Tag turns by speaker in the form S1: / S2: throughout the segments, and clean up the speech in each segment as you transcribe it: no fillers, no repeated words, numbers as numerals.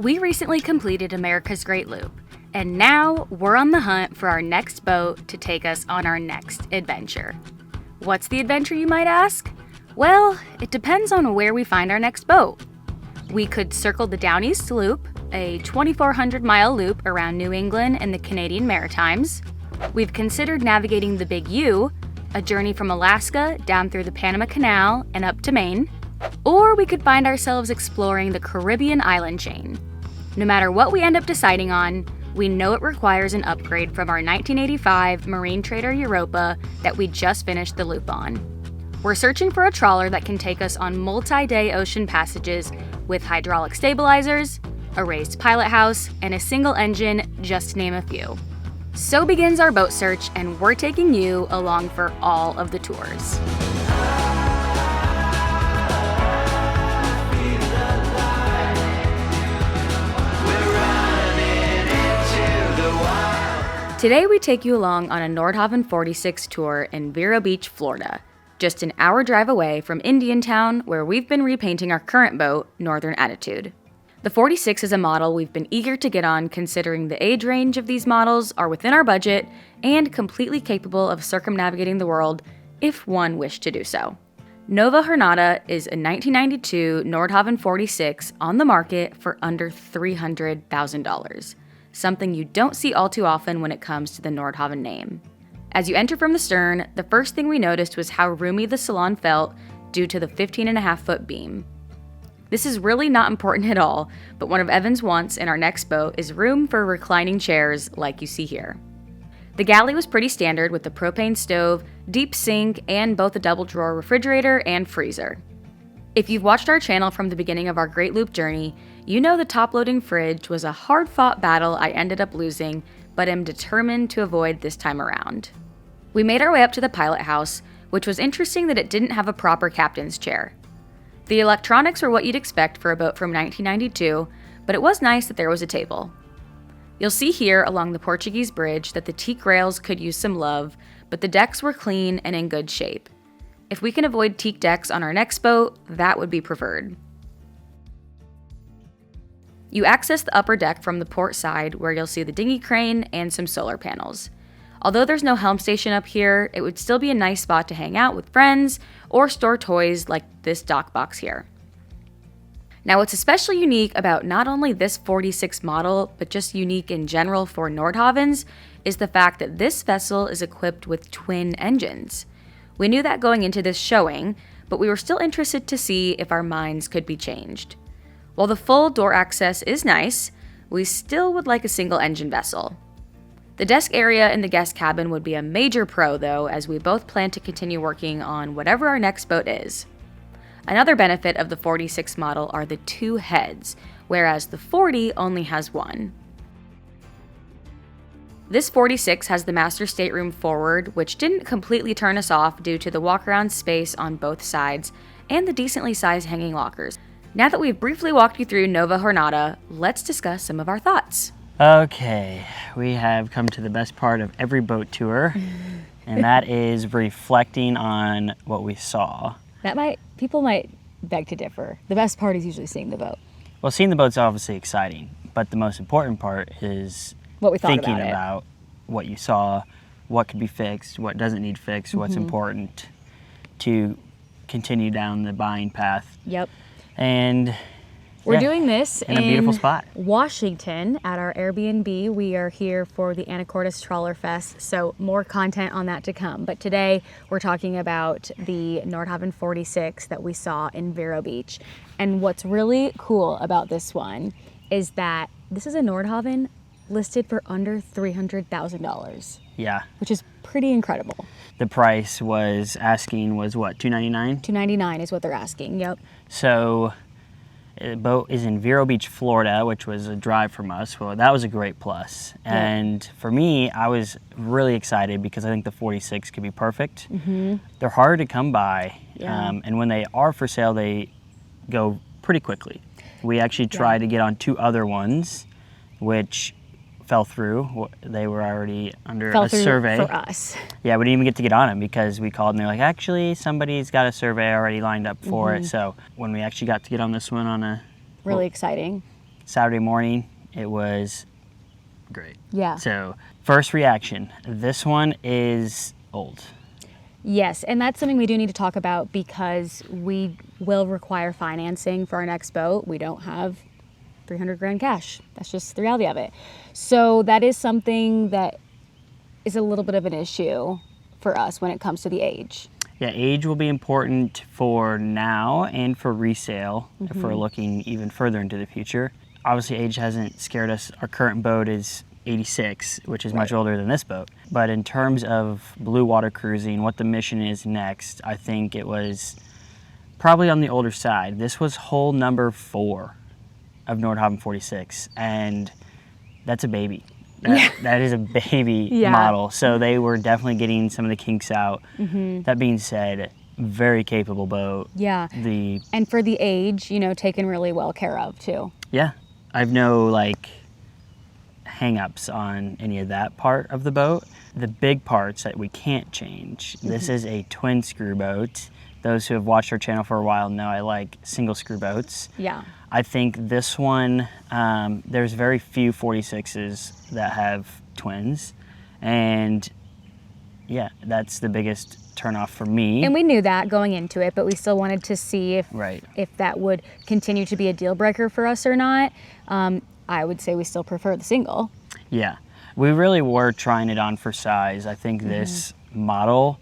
S1: We recently completed America's Great Loop, and now we're on the hunt for our next boat to take us on our next adventure. What's the adventure, you might ask? Well, it depends on where we find our next boat. We could circle the Down East Loop, a 2,400-mile loop around New England and the Canadian Maritimes. We've considered navigating the Big U, a journey from Alaska down through the Panama Canal and up to Maine. Or we could find ourselves exploring the Caribbean island chain. No matter what we end up deciding on, we know it requires an upgrade from our 1985 Marine Trader Europa that we just finished the loop on. We're searching for a trawler that can take us on multi-day ocean passages with hydraulic stabilizers, a raised pilot house, and a single engine, just to name a few. So begins our boat search, and we're taking you along for all of the tours. Today we take you along on a Nordhavn 46 tour in Vero Beach, Florida, just an hour drive away from Indiantown, where we've been repainting our current boat, Northern Attitude. The 46 is a model we've been eager to get on, considering the age range of these models are within our budget and completely capable of circumnavigating the world if one wished to do so. Nova Jornada is a 1992 Nordhavn 46 on the market for under $300,000. Something you don't see all too often when it comes to the Nordhavn name. As you enter from the stern, the first thing we noticed was how roomy the salon felt due to the 15.5-foot beam. This is really not important at all, but one of Evan's wants in our next boat is room for reclining chairs like you see here. The galley was pretty standard with the propane stove, deep sink, and both a double drawer refrigerator and freezer. If you've watched our channel from the beginning of our Great Loop journey, you know the top-loading fridge was a hard-fought battle I ended up losing, but am determined to avoid this time around. We made our way up to the pilot house, which was interesting that it didn't have a proper captain's chair. The electronics were what you'd expect for a boat from 1992, but it was nice that there was a table. You'll see here along the Portuguese bridge that the teak rails could use some love, but the decks were clean and in good shape. If we can avoid teak decks on our next boat, that would be preferred. You access the upper deck from the port side, where you'll see the dinghy crane and some solar panels. Although there's no helm station up here, it would still be a nice spot to hang out with friends or store toys like this dock box here. Now, what's especially unique about not only this 46 model, but just unique in general for Nordhavns, is the fact that this vessel is equipped with twin engines. We knew that going into this showing, but we were still interested to see if our minds could be changed. While the full door access is nice, we still would like a single engine vessel. The desk area in the guest cabin would be a major pro though, as we both plan to continue working on whatever our next boat is. Another benefit of the 46 model are the two heads, whereas the 40 only has one. This 46 has the master stateroom forward, which didn't completely turn us off due to the walk-around space on both sides and the decently sized hanging lockers. Now that we've briefly walked you through Nova Jornada, let's discuss some of our thoughts.
S2: Okay, we have come to the best part of every boat tour, and that is reflecting on what we saw.
S3: People might beg to differ. The best part is usually seeing the boat.
S2: Well, seeing the boat's obviously exciting, but the most important part is
S3: What we thought
S2: thinking
S3: about it.
S2: about what you saw, what could be fixed, what doesn't need fixed, what's important to continue down the buying path.
S3: Yep.
S2: And
S3: We're doing this
S2: in a beautiful spot.
S3: Washington at our Airbnb. We are here for the Anacortes Trawler Fest, so more content on that to come. But today we're talking about the Nordhavn 46 that we saw in Vero Beach. And what's really cool about this one is that this is a Nordhavn listed for under $300,000.
S2: Yeah.
S3: Which is pretty incredible.
S2: The price was what, $299?
S3: $299 is what they're asking, yep.
S2: So the boat is in Vero Beach, Florida, which was a drive from us. Well, that was a great plus.
S3: Yeah.
S2: And for me, I was really excited because I think the 46 could be perfect. They're hard to come by, and when they are for sale, they go pretty quickly. We actually tried to get on two other ones, which fell through. They were already under a survey.
S3: For us.
S2: Yeah, we didn't even get to get on them because we called and they're like, actually, somebody's got a survey already lined up for it. So when we actually got to get on this one on a...
S3: Really exciting.
S2: Saturday morning, it was great.
S3: Yeah.
S2: So first reaction, this one is old.
S3: Yes, and that's something we do need to talk about because we will require financing for our next boat. We don't have 300 grand cash. That's just the reality of it. So that is something that is a little bit of an issue for us when it comes to the age.
S2: Yeah, age will be important for now and for resale if we're looking even further into the future. Obviously, age hasn't scared us. Our current boat is 86, which is much older than this boat. But in terms of blue water cruising, what the mission is next, I think it was probably on the older side. This was hull number 4 of Nordhavn 46, and that's a baby. That is a baby model. So they were definitely getting some of the kinks out. That being said, very capable boat.
S3: Yeah.
S2: The
S3: And for the age, you know, taken really well care of too.
S2: Yeah, I've no like hang-ups on any of that part of the boat. The big parts that we can't change. This is a twin screw boat. Those who have watched our channel for a while know I like single screw boats.
S3: Yeah.
S2: I think this one, there's very few 46s that have twins, and yeah, that's the biggest turnoff for me.
S3: And we knew that going into it, but we still wanted to see if that would continue to be a deal breaker for us or not. I would say we still prefer the single.
S2: Yeah, we really were trying it on for size. I think this model,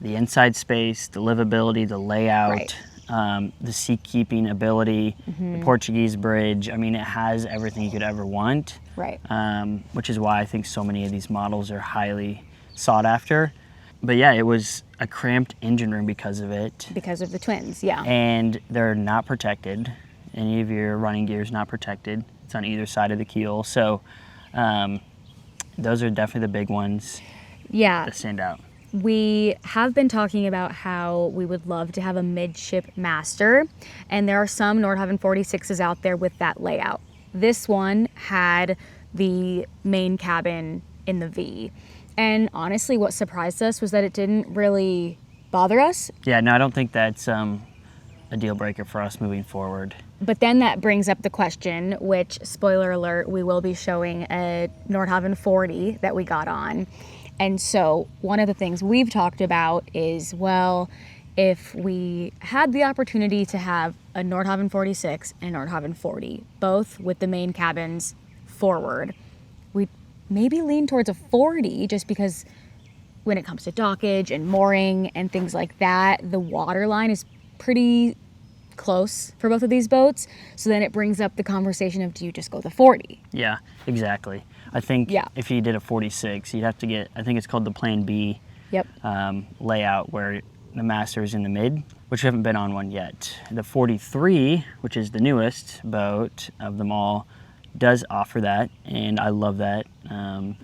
S2: the inside space, the livability, the layout, the seakeeping ability, the Portuguese bridge. I mean, it has everything you could ever want.
S3: Right.
S2: Which is why I think so many of these models are highly sought after. But yeah, it was a cramped engine room because of it.
S3: Because of the twins, yeah.
S2: And they're not protected. Any of your running gear is not protected. It's on either side of the keel. So those are definitely the big ones that stand out.
S3: We have been talking about how we would love to have a midship master, and there are some Nordhavn 46s out there with that layout. This one had the main cabin in the V. And honestly, what surprised us was that it didn't really bother us.
S2: Yeah, no, I don't think that's a deal breaker for us moving forward.
S3: But then that brings up the question, which, spoiler alert, we will be showing a Nordhavn 40 that we got on. And so one of the things we've talked about is, well, if we had the opportunity to have a Nordhavn 46 and a Nordhavn 40, both with the main cabins forward, we'd maybe lean towards a 40 just because when it comes to dockage and mooring and things like that, the water line is pretty close for both of these boats. So then it brings up the conversation of, do you just go the 40?
S2: Yeah, exactly. I think if you did a 46, you'd have to get, I think it's called the Plan B layout, where the master is in the mid, which we haven't been on one yet. The 43, which is the newest boat of them all, does offer that, and I love that.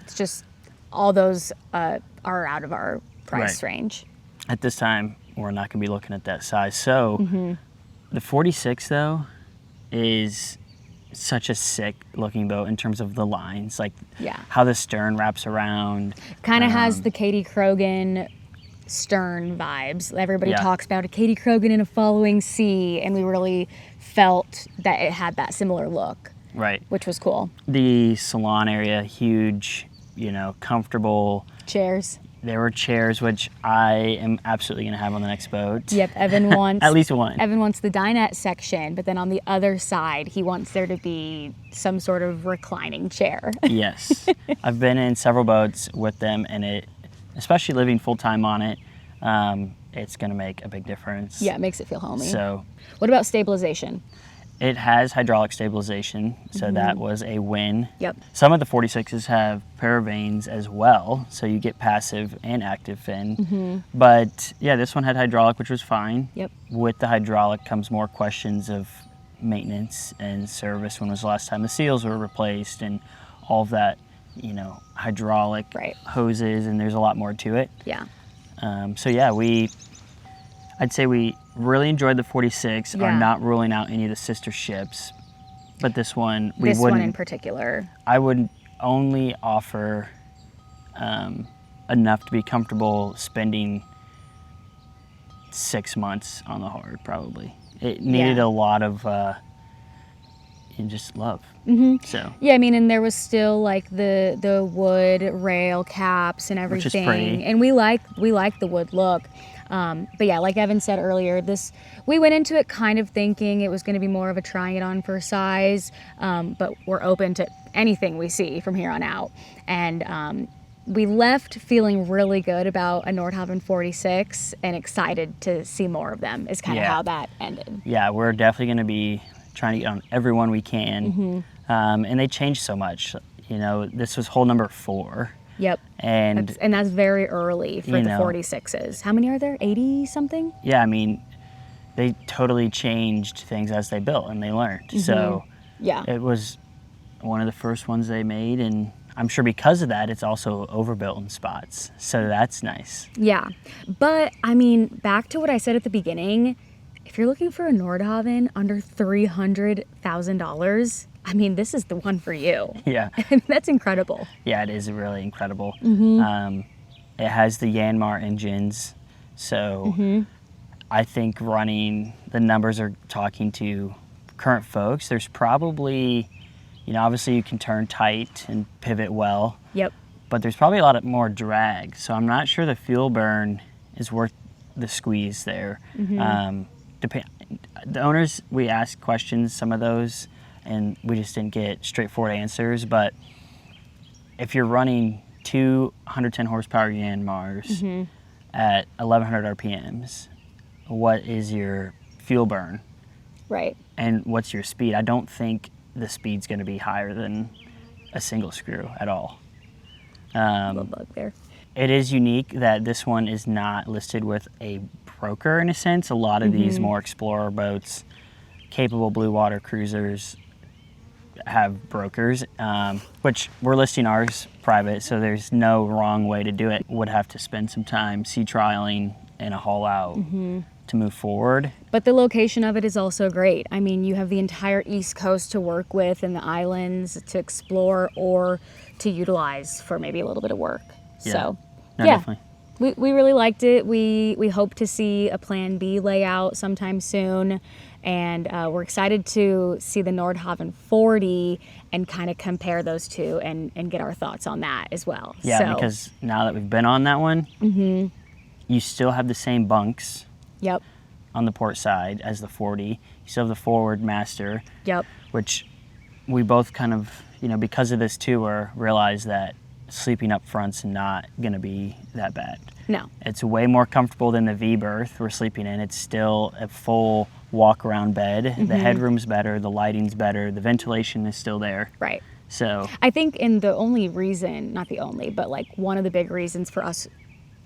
S3: It's just all those are out of our price range.
S2: At this time, we're not going to be looking at that size. So the 46, though, is such a sick looking boat in terms of the lines, like how the stern wraps around.
S3: Kind of has the Katie Krogan stern vibes. Everybody talks about a Katie Krogan in a following sea, and we really felt that it had that similar look.
S2: Right.
S3: Which was cool.
S2: The salon area, huge, you know, comfortable.
S3: Chairs.
S2: There were chairs, which I am absolutely going to have on the next boat.
S3: Yep, Evan wants...
S2: At least one.
S3: Evan wants the dinette section, but then on the other side, he wants there to be some sort of reclining chair.
S2: Yes. I've been in several boats with them, and it, especially living full-time on it, it's going to make a big difference.
S3: Yeah, it makes it feel homey.
S2: So,
S3: what about stabilization?
S2: It has hydraulic stabilization, so that was a win.
S3: Yep.
S2: Some of the 46s have paravanes as well, so you get passive and active fin. But yeah, this one had hydraulic, which was fine.
S3: Yep.
S2: With the hydraulic comes more questions of maintenance and service. When was the last time the seals were replaced and all of that, you know, hydraulic hoses, and there's a lot more to it.
S3: Yeah.
S2: So yeah, I'd say we really enjoyed the 46. Are not ruling out any of the sister ships, but this one we wouldn't.
S3: This one in particular.
S2: I would only offer enough to be comfortable spending 6 months on the hard. Probably it needed a lot of you just love. So
S3: Yeah, I mean, and there was still like the wood rail caps and
S2: Which is
S3: everything,
S2: pretty.
S3: and we like the wood look. But yeah, like Evan said earlier, we went into it kind of thinking it was going to be more of a trying it on for size, but we're open to anything we see from here on out. And we left feeling really good about a Nordhavn 46 and excited to see more of them. Is kind of how that ended.
S2: Yeah, we're definitely going to be trying to get on every one we can. And they changed so much. You know, this was hole number 4.
S3: Yep.
S2: And
S3: that's very early for the 46s. How many are there? 80 something?
S2: Yeah, I mean, they totally changed things as they built and they learned. So
S3: yeah,
S2: it was one of the first ones they made, and I'm sure because of that, it's also overbuilt in spots. So that's nice.
S3: Yeah. But I mean, back to what I said at the beginning, if you're looking for a Nordhavn under $300,000, I mean, this is the one for you.
S2: Yeah.
S3: That's incredible.
S2: Yeah, it is really incredible. It has the Yanmar engines. So I think running, the numbers are talking to current folks. There's probably, you know, obviously you can turn tight and pivot well.
S3: Yep.
S2: But there's probably a lot more drag. So I'm not sure the fuel burn is worth the squeeze there. The owners, we asked questions, some of those, and we just didn't get straightforward answers. But if you're running 110 horsepower Yanmars at 1100 RPMs, what is your fuel burn?
S3: Right.
S2: And what's your speed? I don't think the speed's going to be higher than a single screw at all.
S3: Little bug there.
S2: It is unique that this one is not listed with a broker in a sense. A lot of these more explorer boats, capable blue water cruisers, have brokers, which we're listing ours private, so there's no wrong way to do it. Would have to spend some time sea trialing and a haul out to move forward.
S3: But the location of it is also great. I mean, you have the entire East Coast to work with and the islands to explore or to utilize for maybe a little bit of work.
S2: Yeah.
S3: So,
S2: No,
S3: yeah,
S2: definitely.
S3: we really liked it. We hope to see a Plan B layout sometime soon. And we're excited to see the Nordhavn 40 and kind of compare those two and get our thoughts on that as well.
S2: Yeah, because now that we've been on that one, you still have the same bunks
S3: Yep.
S2: on the port side as the 40. You still have the forward master,
S3: Yep.
S2: which we both kind of, you know, because of this tour, realized that sleeping up front's not going to be that bad.
S3: No.
S2: It's way more comfortable than the V berth we're sleeping in. It's still a full walk around bed. The headroom's better, the lighting's better, the ventilation is still there.
S3: Right.
S2: So
S3: I think the only reason, not the only, but like one of the big reasons for us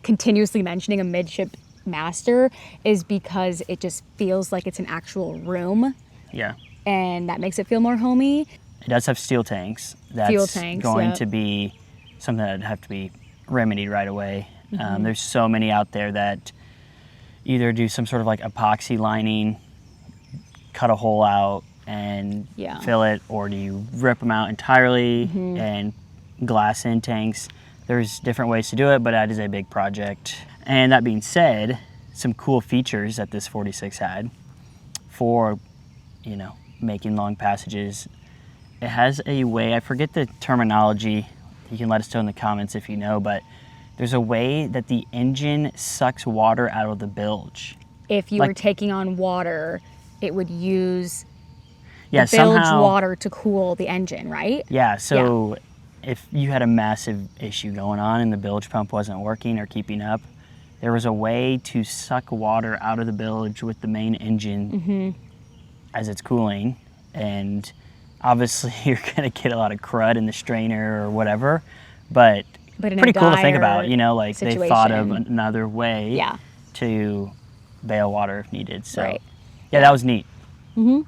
S3: continuously mentioning a midship master is because it just feels like it's an actual room,
S2: yeah,
S3: and that makes it feel more homey.
S2: it does have steel tanks. That's
S3: Fuel tanks,
S2: going
S3: yep.
S2: to be something that'd have to be remedied right away. There's so many out there that either do some sort of like epoxy lining, cut a hole out and
S3: Yeah.
S2: fill it, or do you rip them out entirely and glass in tanks? There's different ways to do it, but that is a big project. And that being said, some cool features that this 46 had for, you know, making long passages. It has a way, I forget the terminology, you can let us know in the comments if you know, but there's a way that the engine sucks water out of the bilge.
S3: If you were taking on water, it would use
S2: Yeah,
S3: the bilge
S2: somehow,
S3: water to cool the engine, right?
S2: Yeah, so if you had a massive issue going on and the bilge pump wasn't working or keeping up, there was a way to suck water out of the bilge with the main engine as it's cooling. And obviously you're going to get a lot of crud in the strainer or whatever, but
S3: in
S2: pretty
S3: a
S2: cool to think
S3: dire
S2: about, you know, like they thought of
S3: situation.
S2: another way
S3: Yeah.
S2: to bail water if needed. So
S3: Right.
S2: yeah, that was neat.
S3: Yeah.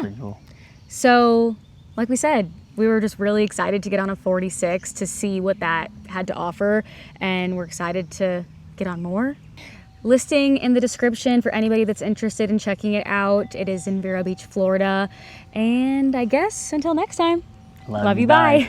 S2: Pretty cool.
S3: So, like we said, we were just really excited to get on a 46 to see what that had to offer, and we're excited to get on more. Listing in the description for anybody that's interested in checking it out. It is in Vero Beach, Florida. And I guess until next time, love you, bye.